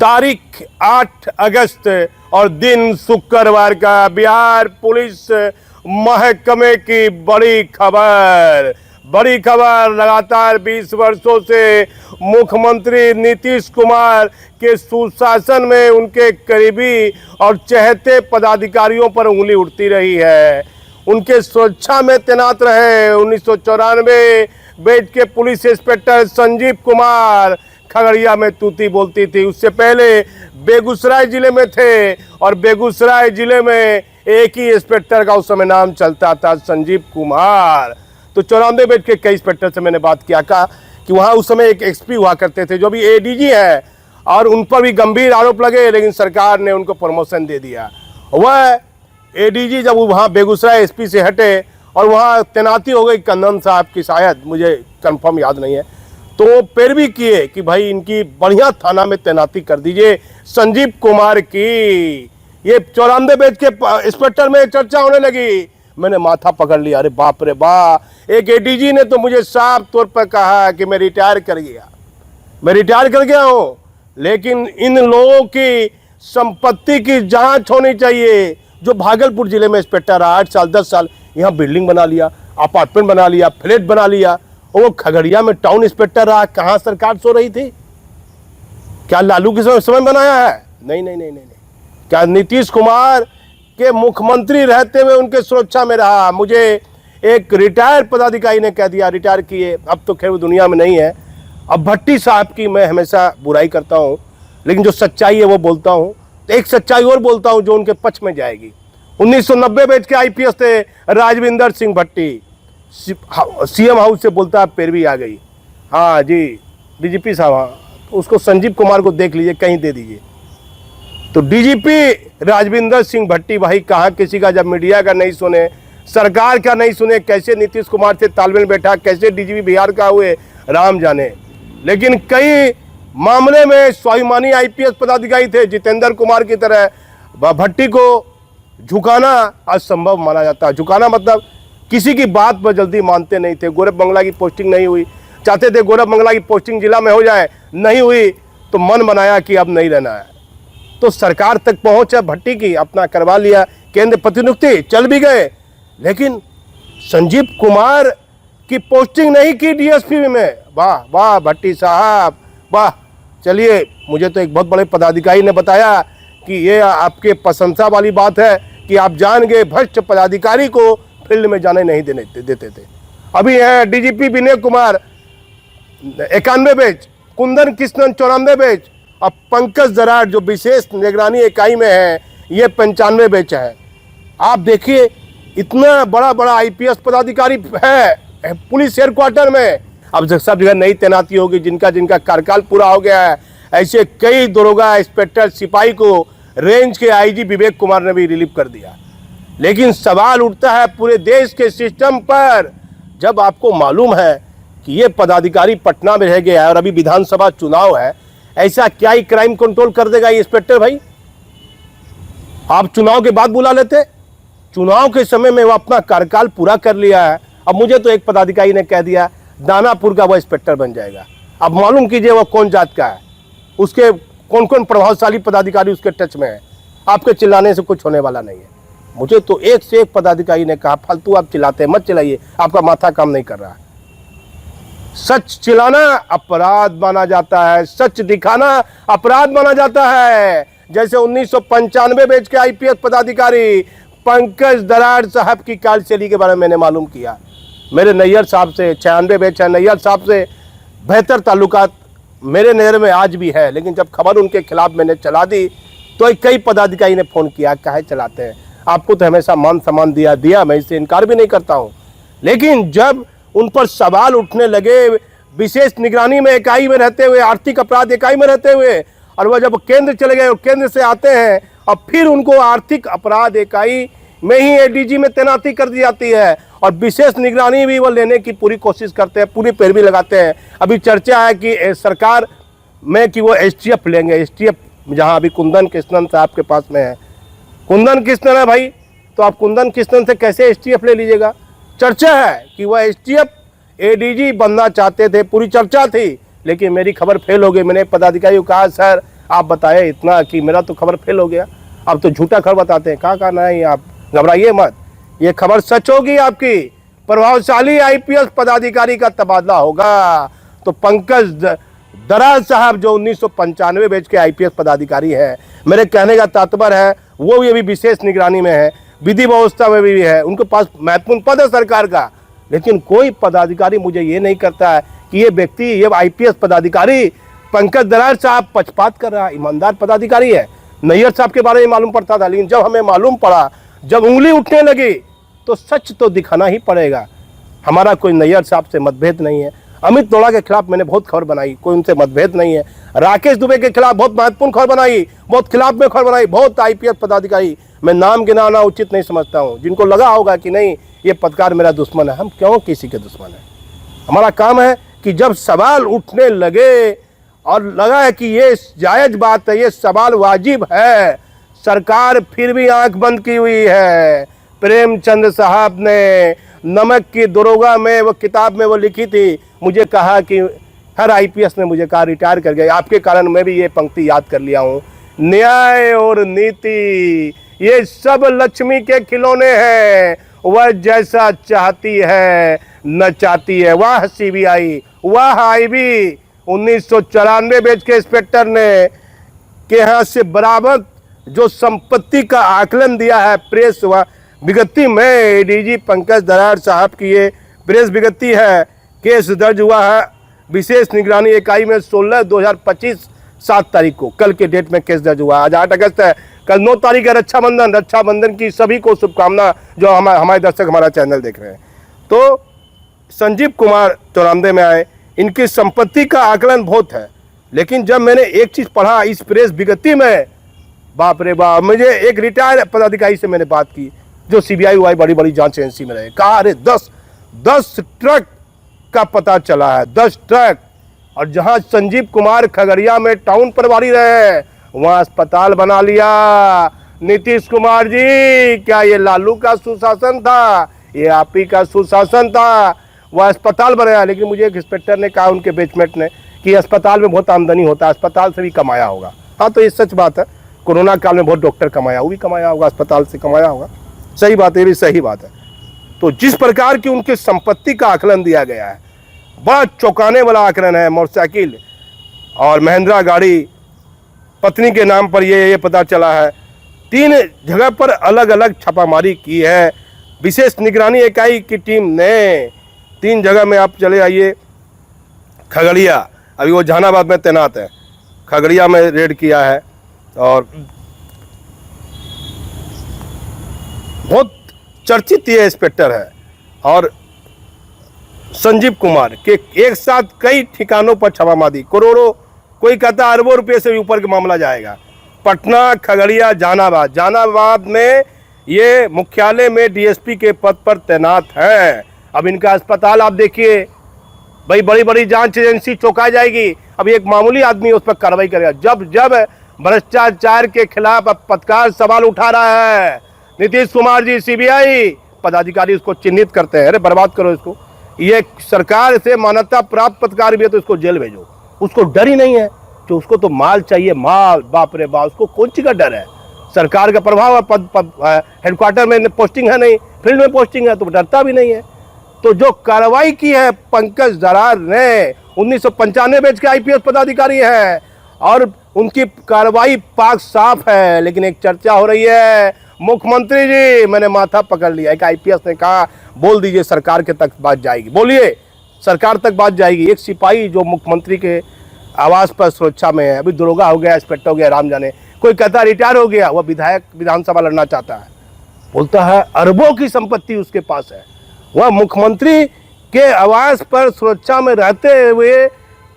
तारीख 8 अगस्त और दिन शुक्रवार का बिहार पुलिस महकमे की बड़ी खबर लगातार 20 वर्षों से मुख्यमंत्री नीतीश कुमार के सुशासन में उनके करीबी और चहेते पदाधिकारियों पर उंगली उठती रही है। उनके सुरक्षा में तैनात रहे 1994 बैच के पुलिस इंस्पेक्टर संजीव कुमार खगड़िया में तूती बोलती थी। उससे पहले बेगूसराय जिले में थे और बेगूसराय जिले में एक ही इंस्पेक्टर का उस समय नाम चलता था, संजीव कुमार। तो 94 बैच के कई इंस्पेक्टर से मैंने बात किया कि वहाँ उस समय एक एक्सपी हुआ करते थे जो भी एडीजी है और उन पर भी गंभीर आरोप लगे, लेकिन सरकार ने उनको प्रमोशन दे दिया। वह एडीजी जब वहाँ बेगूसराय एसपी से हटे और वहाँ तैनाती हो गई कंदन साहब की, शायद मुझे कंफर्म याद नहीं है, तो पैरवी किए कि भाई इनकी बढ़िया थाना में तैनाती कर दीजिए संजीव कुमार की। ये 94 बैच के इंस्पेक्टर में चर्चा होने लगी। मैंने माथा पकड़ लिया, अरे बाप रे बाप। एक एडीजी ने तो मुझे साफ तौर पर कहा कि मैं रिटायर कर गया हूँ, लेकिन इन लोगों की संपत्ति की जांच होनी चाहिए। जो भागलपुर जिले में इंस्पेक्टर रहा 8 साल 10 साल, यहाँ बिल्डिंग बना लिया, अपार्टमेंट बना लिया, फ्लैट बना लिया, और वो खगड़िया में टाउन इंस्पेक्टर रहा। कहाँ सरकार सो रही थी? क्या लालू के समय बनाया है? नहीं। क्या नीतीश कुमार के मुख्यमंत्री रहते हुए उनके सुरक्षा में रहा? मुझे एक रिटायर्ड पदाधिकारी ने कह दिया, रिटायर किए, अब तो खैर वो दुनिया में नहीं है। अब भट्टी साहब की मैं हमेशा बुराई करता हूँ, लेकिन जो सच्चाई है वो बोलता हूँ। तो एक सच्चाई और बोलता हूँ जो उनके पक्ष में जाएगी। 1990 बैच के आईपीएस थे राजविंदर सिंह भट्टी, सीएम हाउस से बोलता है पैरवी आ गई। हाँ जी डीजीपी साहब, हाँ उसको संजीव कुमार को देख लीजिए, कहीं दे दीजिए। तो डीजीपी राजविंदर सिंह भट्टी भाई कहाँ किसी का, जब मीडिया का नहीं सुने, सरकार का नहीं सुने, कैसे नीतीश कुमार से तालमेल बैठा, कैसे डीजीपी बिहार का हुए, राम जाने। लेकिन कई मामले में स्वाभिमानी आईपीएस पदाधिकारी थे, जितेंद्र कुमार की तरह भट्टी को झुकाना असंभव माना जाता है। झुकाना मतलब किसी की बात पर जल्दी मानते नहीं थे। गोरख बंगला की पोस्टिंग नहीं हुई, चाहते थे गोरख बंगला की पोस्टिंग जिला में हो जाए, नहीं हुई तो मन बनाया कि अब नहीं रहना है। तो सरकार तक पहुंच है भट्टी की, अपना करवा लिया, केंद्र प्रतिनियुक्ति चल भी गए, लेकिन संजीव कुमार की पोस्टिंग नहीं की डीएसपी में। वाह वाह भट्टी साहब वाह। चलिए, मुझे तो एक बहुत बड़े पदाधिकारी ने बताया कि ये आपके प्रशंसा वाली बात है कि आप जान गए भ्रष्ट पदाधिकारी को फील्ड में जाने नहीं देते थे। अभी है DGP Vinay Kumar 91 batch, Kundan Krishnan 94 batch, और पंकज दरार जो विशेष निगरानी इकाई में है ये 95 बैच है। आप देखिए इतना बड़ा आईपीएस पदाधिकारी है पुलिस हेडक्वार्टर में। अब सब जगह नई तैनाती होगी, जिनका कार्यकाल पूरा हो गया है। ऐसे कई दरोगा, इंस्पेक्टर, सिपाही को रेंज के आईजी विवेक कुमार ने भी रिलीव कर दिया। लेकिन सवाल उठता है पूरे देश के सिस्टम पर, जब आपको मालूम है कि ये पदाधिकारी पटना में रह गया है और अभी विधानसभा चुनाव है, ऐसा क्या ही क्राइम कंट्रोल कर देगा ये इंस्पेक्टर भाई? आप चुनाव के बाद बुला लेते, चुनाव के समय में वो अपना कार्यकाल पूरा कर लिया है। अब मुझे तो एक पदाधिकारी ने कह दिया दानापुर का वो इंस्पेक्टर बन जाएगा। अब मालूम कीजिए वो कौन जात का है, उसके कौन कौन प्रभावशाली पदाधिकारी उसके टच में है। आपके चिल्लाने से कुछ होने वाला नहीं है। मुझे तो एक से एक पदाधिकारी ने कहा फालतू आप चिल्लाते मत चिल्लाइए, आपका माथा काम नहीं कर रहा है। सच चिल्लाना अपराध माना जाता है, सच दिखाना अपराध माना जाता है। जैसे 1995 बैच के आईपीएस पदाधिकारी पंकज दरार साहब की कार्यशैली के बारे में मैंने मालूम किया। मेरे नैयर साहब से 96 बैच है, नैयर साहब से बेहतर ताल्लुकात मेरे नज़र में आज भी है। लेकिन जब खबर उनके खिलाफ मैंने चला दी तो कई पदाधिकारी ने फ़ोन किया, काहे चलाते हैं, आपको तो हमेशा मान सम्मान दिया, मैं इससे इनकार भी नहीं करता हूँ। लेकिन जब उन पर सवाल उठने लगे विशेष निगरानी में इकाई में रहते हुए, आर्थिक अपराध इकाई में रहते हुए, और वह जब केंद्र चले गए और केंद्र से आते हैं और फिर उनको आर्थिक अपराध इकाई में ही एडीजी में तैनाती कर दी जाती है, और विशेष निगरानी भी वो लेने की पूरी कोशिश करते हैं, पूरी पैरवी लगाते हैं। अभी चर्चा है कि सरकार में कि वो एसटीएफ लेंगे, एसटीएफ जहाँ अभी कुंदन कृष्णन साहब के पास में है। कुंदन कृष्णन है भाई, तो आप कुंदन कृष्णन से कैसे एसटीएफ ले लीजिएगा? चर्चा है कि वह एसटीएफ एडीजी बनना चाहते थे, पूरी चर्चा थी, लेकिन मेरी खबर फेल हो गई। मैंने पदाधिकारी को कहा सर आप बताए इतना कि मेरा तो खबर फेल हो गया। अब तो झूठा खबर बताते हैं, कहाँ नहीं, आप घबराइए मत, ये खबर सच होगी आपकी। प्रभावशाली आईपीएस पदाधिकारी का तबादला होगा। तो पंकज दरार साहब जो 1995 बैच के आईपीएस पदाधिकारी हैं, मेरे कहने का तात्पर्य है वो भी अभी विशेष निगरानी में है, विधि व्यवस्था में भी है, उनके पास महत्वपूर्ण पद है सरकार का। लेकिन कोई पदाधिकारी मुझे ये नहीं करता है कि ये व्यक्ति, ये आईपीएस पदाधिकारी पंकज दरार साहब पक्षपात कर रहा है, ईमानदार पदाधिकारी है। नैयर साहब के बारे में मालूम पड़ता था, लेकिन जब हमें मालूम पड़ा, जब उंगली उठने लगी, तो सच तो दिखाना ही पड़ेगा। हमारा कोई नैयर साहब से मतभेद नहीं है। अमित तोड़ा के खिलाफ मैंने बहुत खबर बनाई, कोई उनसे मतभेद नहीं है। राकेश दुबे के खिलाफ बहुत महत्वपूर्ण खबर बनाई, बहुत खिलाफ में खबर बनाई। बहुत आईपीएस पदाधिकारी, मैं नाम गिनाना उचित नहीं समझता हूँ, जिनको लगा होगा कि नहीं ये पत्रकार मेरा दुश्मन है। हम क्यों किसी के दुश्मन है? हमारा काम है कि जब सवाल उठने लगे और लगा है कि ये जायज बात है, ये सवाल वाजिब है, सरकार फिर भी आंख बंद की हुई है। प्रेमचंद साहब ने नमक की दरोगा में वो किताब में वो लिखी थी, मुझे कहा कि हर आईपीएस ने मुझे कहा रिटायर कर गए, आपके कारण मैं भी ये पंक्ति याद कर लिया हूँ। न्याय और नीति ये सब लक्ष्मी के खिलौने हैं, वह जैसा चाहती है नचाती है। वाह सीबीआई, वाह आईबी। 1994 बैच के इंस्पेक्टर ने के यहाँ से बराबर जो संपत्ति का आकलन दिया है प्रेस विज्ञप्ति में, एडीजी पंकज दरार साहब की ये प्रेस विज्ञप्ति है। केस दर्ज हुआ है विशेष निगरानी इकाई में 16/2025 7 तारीख को, कल के डेट में केस दर्ज हुआ। आज 8 अगस्त है, कल 9 तारीख है रक्षाबंधन। रक्षाबंधन की सभी को शुभकामना जो हमारे दर्शक हमारा चैनल देख रहे हैं। तो संजीव कुमार चौरामदे में आए, इनकी संपत्ति का आकलन बहुत है, लेकिन जब मैंने एक चीज़ पढ़ा इस प्रेस विज्ञप्ति में, बाप रे बाप। मुझे एक रिटायर्ड पदाधिकारी से मैंने बात की जो सीबीआई वाई बड़ी बड़ी जांच एजेंसी में रहे, कहा अरे 10 ट्रक का पता चला है, 10 ट्रक। और जहां संजीव कुमार खगड़िया में टाउन प्रभारी रहे, वहां अस्पताल बना लिया। नीतीश कुमार जी, क्या ये लालू का सुशासन था? ये आप ही का सुशासन था। वह अस्पताल बनाया, लेकिन मुझे एक इंस्पेक्टर ने कहा, उनके बेचमेट ने, कि अस्पताल में बहुत आमदनी होता है, अस्पताल से भी कमाया होगा। हाँ, तो ये सच बात है। कोरोना काल में बहुत डॉक्टर कमाया, वो भी कमाया होगा, अस्पताल से कमाया होगा। सही बात है, ये भी सही बात है। तो जिस प्रकार की उनकी संपत्ति का आकलन दिया गया है, बड़ा चौंकाने वाला आकलन है। मोटरसाइकिल और महिंद्रा गाड़ी पत्नी के नाम पर ये पता चला है। 3 जगह पर अलग अलग छापामारी की है विशेष निगरानी इकाई की टीम ने। 3 जगह में आप चले आइए। खगड़िया, अभी वो जहानाबाद में तैनात है, खगड़िया में रेड किया है। और बहुत चर्चित ये इंस्पेक्टर है। और संजीव कुमार के एक साथ कई ठिकानों पर छापामारी, करोड़ों, कोई कहता है अरबों रुपये से भी ऊपर का मामला जाएगा। पटना, खगड़िया, जहानाबाद में ये मुख्यालय में डीएसपी के पद पर तैनात है। अब इनका अस्पताल आप देखिए भाई, बड़ी बड़ी जांच एजेंसी चौंका जाएगी। अब एक मामूली आदमी उस पर कार्रवाई करेगा। जब भ्रष्टाचार के खिलाफ अब पत्रकार सवाल उठा रहा है, नीतीश कुमार जी, सीबीआई पदाधिकारी उसको चिन्हित करते हैं, अरे बर्बाद करो इसको, ये सरकार से मान्यता प्राप्त पत्रकार भी है तो इसको जेल भेजो। उसको डर ही नहीं है, जो उसको तो माल चाहिए, माल। बाप रे बाप, उसको कौन सी का डर है? सरकार का प्रभाव है, हेडक्वार्टर में पोस्टिंग है नहीं, फील्ड में पोस्टिंग है, तो डरता भी नहीं है। तो जो कार्रवाई की है पंकज दरार ने, 1995 बैच के आईपीएस पदाधिकारी है, और उनकी कार्रवाई पाक साफ है। लेकिन एक चर्चा हो रही है, मुख्यमंत्री जी, मैंने माथा पकड़ लिया। एक आईपीएस ने कहा बोल दीजिए, सरकार के तक बात जाएगी, बोलिए सरकार तक बात जाएगी। एक सिपाही जो मुख्यमंत्री के आवास पर सुरक्षा में है, अभी दरोगा हो गया, इंस्पेक्टर हो गया, राम जाने, कोई कहता रिटायर हो गया, वह विधायक विधानसभा लड़ना चाहता है, बोलता है अरबों की संपत्ति उसके पास है। वह मुख्यमंत्री के आवास पर सुरक्षा में रहते हुए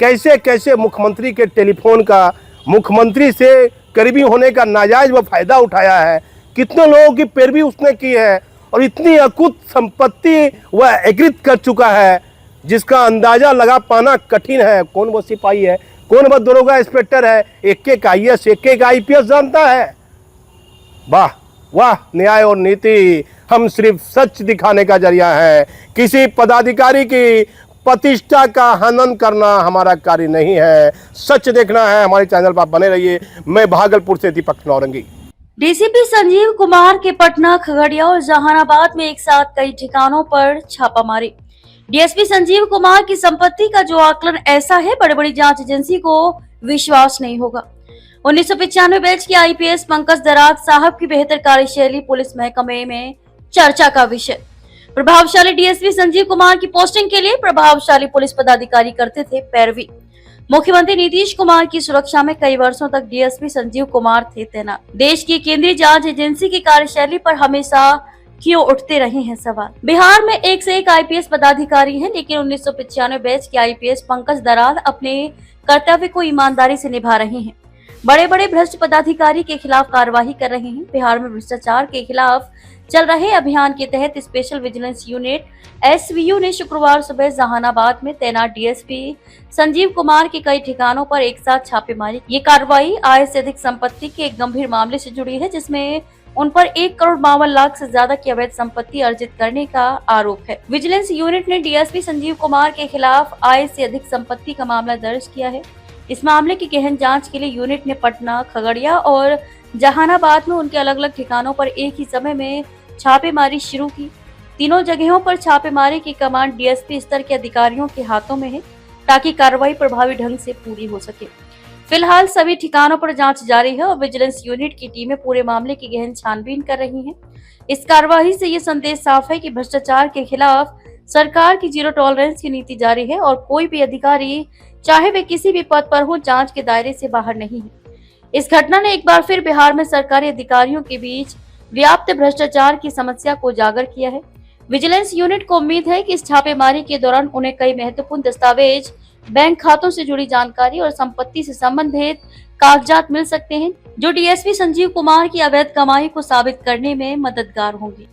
कैसे कैसे मुख्यमंत्री के टेलीफोन का, मुख्यमंत्री से करीबी होने का नाजायज वह फायदा उठाया है। कितने लोगों की पैरवी उसने की है, और इतनी अकुत संपत्ति वह एग्रित कर चुका है जिसका अंदाजा लगा पाना कठिन है। कौन वो सिपाही है, कौन वह दरोगा इंस्पेक्टर है? एक आईएएस, एक आईपीएस जानता है। वाह वाह, न्याय और नीति हम सिर्फ सच दिखाने का जरिया है। किसी पदाधिकारी की प्रतिष्ठा का हनन करना हमारा कार्य नहीं है। सच देखना है, हमारे चैनल पर आप बने रहिए। मैं भागलपुर से दीपक नौरंगी। डीसीपी संजीव कुमार के पटना, खगड़िया और जहानाबाद में एक साथ कई ठिकानों पर छापामारी। डीएसपी संजीव कुमार की संपत्ति का जो आकलन ऐसा है, बड़ी बड़ी जांच एजेंसी को विश्वास नहीं होगा। 1995 बैच के आईपीएस पंकज दराद साहब की बेहतर कार्यशैली पुलिस महकमे में चर्चा का विषय। प्रभावशाली डीएसपी संजीव कुमार की पोस्टिंग के लिए प्रभावशाली पुलिस पदाधिकारी करते थे पैरवी। मुख्यमंत्री नीतीश कुमार की सुरक्षा में कई वर्षों तक डीएसपी संजीव कुमार थे तैनात। देश की केंद्रीय जांच एजेंसी की कार्यशैली पर हमेशा क्यों उठते रहे हैं सवाल। बिहार में एक से एक आईपीएस पदाधिकारी हैं, लेकिन 1995 बैच के आईपीएस पंकज दराद अपने कर्तव्य को ईमानदारी से निभा रहे हैं। बड़े बड़े भ्रष्ट पदाधिकारी के खिलाफ कार्रवाई कर रहे हैं। बिहार में भ्रष्टाचार के खिलाफ चल रहे अभियान के तहत स्पेशल विजिलेंस यूनिट एसवीयू ने शुक्रवार सुबह जहानाबाद में तैनात डीएसपी संजीव कुमार के कई ठिकानों पर एक साथ छापेमारी। ये कार्रवाई आय से अधिक संपत्ति के एक गंभीर मामले से जुड़ी है, जिसमें उन पर 1,52,00,000 से ज्यादा की अवैध संपत्ति अर्जित करने का आरोप है। विजिलेंस यूनिट ने डीएसपी संजीव कुमार के खिलाफ आय से अधिक संपत्ति का मामला दर्ज किया है। इस मामले की गहन जांच के लिए यूनिट ने पटना, खगड़िया और जहानाबाद में उनके अलग अलग ठिकानों पर एक ही समय में छापेमारी शुरू की। तीनों जगहों पर छापेमारी की कमांड डीएसपी स्तर के अधिकारियों के हाथों में है, ताकि कार्रवाई प्रभावी ढंग से पूरी हो सके। फिलहाल सभी ठिकानों पर जांच जारी है और विजिलेंस यूनिट की टीमें पूरे मामले की गहन छानबीन कर रही हैं। इस कार्रवाई से ये संदेश साफ है कि भ्रष्टाचार के खिलाफ सरकार की जीरो टॉलरेंस की नीति जारी है और कोई भी अधिकारी, चाहे वे किसी भी पद पर हो, जांच के दायरे से बाहर नहीं है। इस घटना ने एक बार फिर बिहार में सरकारी अधिकारियों के बीच व्याप्त भ्रष्टाचार की समस्या को उजागर किया है। विजिलेंस यूनिट को उम्मीद है कि इस छापेमारी के दौरान उन्हें कई महत्वपूर्ण दस्तावेज, बैंक खातों से जुड़ी जानकारी और संपत्ति से संबंधित कागजात मिल सकते हैं, जो डीएसपी संजीव कुमार की अवैध कमाई को साबित करने में मददगार होंगे।